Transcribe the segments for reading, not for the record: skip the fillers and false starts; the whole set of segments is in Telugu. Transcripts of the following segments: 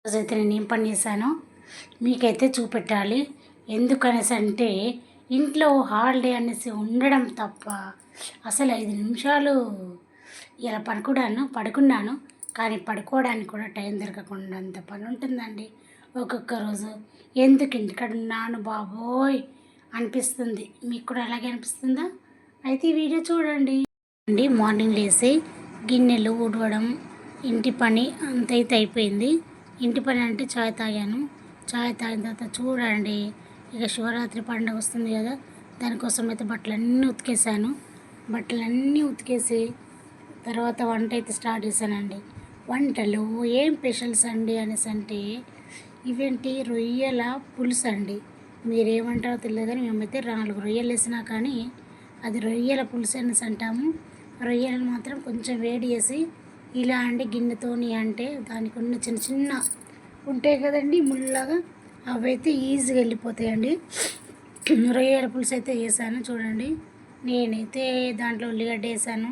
రోజైతే నేను ఏం పని చేశానో మీకైతే చూపెట్టాలి. ఎందుకనేసి అంటే ఇంట్లో హాలిడే అనేసి ఉండడం తప్ప అసలు 5 నిమిషాలు ఇలా పడుకున్నాను. కానీ పడుకోవడానికి కూడా టైం దొరకకుండా అంత పని ఉంటుందండి ఒక్కొక్క రోజు. ఎందుకు ఇంటికాడ ఉన్నాను బాబోయ్ అనిపిస్తుంది. మీకు కూడా అలాగే అనిపిస్తుందా? అయితే ఈ వీడియో చూడండి. మార్నింగ్ లేసి గిన్నెలు ఊడవడం, ఇంటి పని అంతైతే అయిపోయింది. ఇంటి పని అంటే చాయ్ తాగాను. చాయ్ తాగిన తర్వాత చూడండి, ఇక శివరాత్రి పండుగ వస్తుంది కదా, దానికోసం అయితే బట్టలన్నీ ఉతికేసి తర్వాత వంట అయితే స్టార్ట్ చేశానండి. వంటలు ఏం స్పెషల్స్ అండి అనేసి అంటే ఇవేంటి రొయ్యల పులుసు అండి. మీరేమంటారో తెలియదు కానీ మేమైతే 4 రొయ్యలు వేసినా కానీ అది రొయ్యల పులుసు అనేసి అంటాము. రొయ్యలను మాత్రం కొంచెం వేడి చేసి ఇలా అండి గిన్నెతోని అంటే దానికి ఉన్న చిన్న చిన్న ఉంటాయి కదండి ముళ్ళలాగా, అవైతే ఈజీగా వెళ్ళిపోతాయండి. రొయ్యల పులుసు అయితే వేసాను చూడండి. నేనైతే దాంట్లో ఉల్లిగడ్డ వేసాను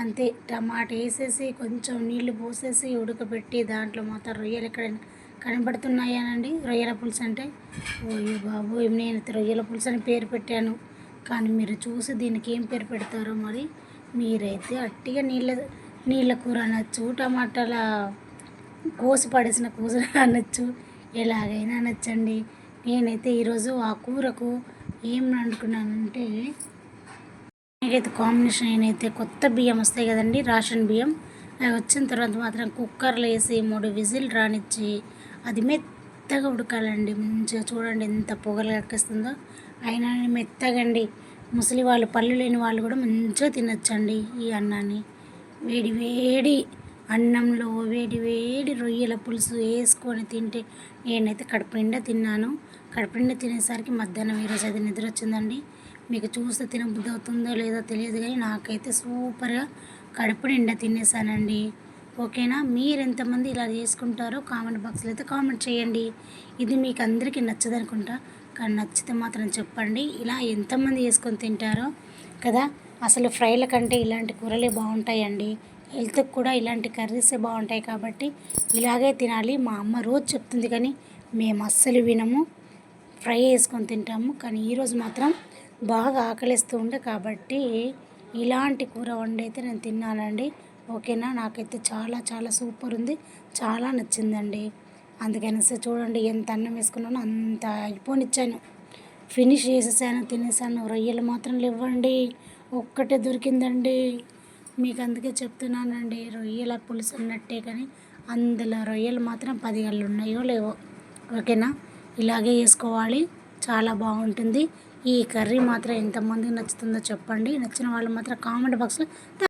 అంతే. టమాటా వేసేసి కొంచెం నీళ్లు పోసేసి ఉడకబెట్టి దాంట్లో మాత్రం రొయ్యలు ఎక్కడైనా కనబడుతున్నాయానండి రొయ్యల పులుసు అంటే. ఓయ్ బాబు, నేనైతే రొయ్యల పులుసు అని పేరు పెట్టాను. కానీ మీరు చూసి దీనికి ఏం పేరు పెడతారో మరి. మీరైతే అట్టిగా నీళ్ళ కూర అనొచ్చు, టమాటాల కోసి పడేసిన కూర అనొచ్చు, ఎలాగైనా అనొచ్చండి. నేనైతే ఈరోజు ఆ కూరకు ఏం వండుకున్నానంటే, నాకైతే కాంబినేషన్ నేనైతే కొత్త బియ్యం వస్తాయి కదండి, రేషన్ బియ్యం. అవి వచ్చిన తర్వాత మాత్రం కుక్కర్లో వేసి 3 విజిల్ రానిచ్చి అది మెత్తగా ఉడకాలండి. మంచిగా చూడండి ఎంత పొగలు ఎక్కిస్తుందో. అయినా మెత్తగండి. ముసలి వాళ్ళు, పళ్ళు లేని వాళ్ళు కూడా మంచిగా తినొచ్చండి ఈ అన్నాన్ని. వేడి వేడి అన్నంలో వేడి వేడి రొయ్యల పులుసు వేసుకొని తింటే నేనైతే కడుపు నిండా తిన్నాను. కడుపు నిండా తినేసరికి మధ్యాహ్నం ఈరోజు అయితే నిద్ర వచ్చిందండి. మీకు చూస్తే తినబుద్ధి అవుతుందో లేదో తెలియదు కానీ నాకైతే సూపర్గా కడుపు నిండా తినేసానండి. ఓకేనా? మీరు ఎంతమంది ఇలా చేసుకుంటారో కామెంట్ బాక్స్లో అయితే కామెంట్ చేయండి. ఇది మీకు అందరికీ నచ్చదనుకుంటా, కానీ నచ్చితే మాత్రం చెప్పండి. ఇలా ఎంతమంది చేసుకొని తింటారో కదా. అసలు ఫ్రైల కంటే ఇలాంటి కూరలే బాగుంటాయండి. హెల్త్కి కూడా ఇలాంటి కర్రీసే బాగుంటాయి కాబట్టి ఇలాగే తినాలి. మా అమ్మ రోజు చెప్తుంది కానీ మేము అస్సలు వినము, ఫ్రై చేసుకొని తింటాము. కానీ ఈరోజు మాత్రం బాగా ఆకలిస్తూ ఉండే కాబట్టి ఇలాంటి కూర వండైతే నేను తిన్నానండి. ఓకేనా? నాకైతే చాలా చాలా సూపర్ ఉంది, చాలా నచ్చిందండి. అందుకనేసి చూడండి ఎంత అన్నం వేసుకున్నానో అంత అయిపోనిచ్చాను, ఫినిష్ చేసేసాను, తినేసాను. రొయ్యలు మాత్రం లేవండి, ఒక్కటే దొరికిందండి. మీకు అందుకే చెప్తున్నానండి, రొయ్యల పులుసు ఉన్నట్టే కానీ అందులో రొయ్యలు మాత్రం 10 గళ్ళు ఉన్నాయో లేవో. ఓకేనా? ఇలాగే చేసుకోవాలి, చాలా బాగుంటుంది. ఈ కర్రీ మాత్రం ఎంతమందికి నచ్చుతుందో చెప్పండి. నచ్చిన వాళ్ళు మాత్రం కామెంట్ బాక్స్లో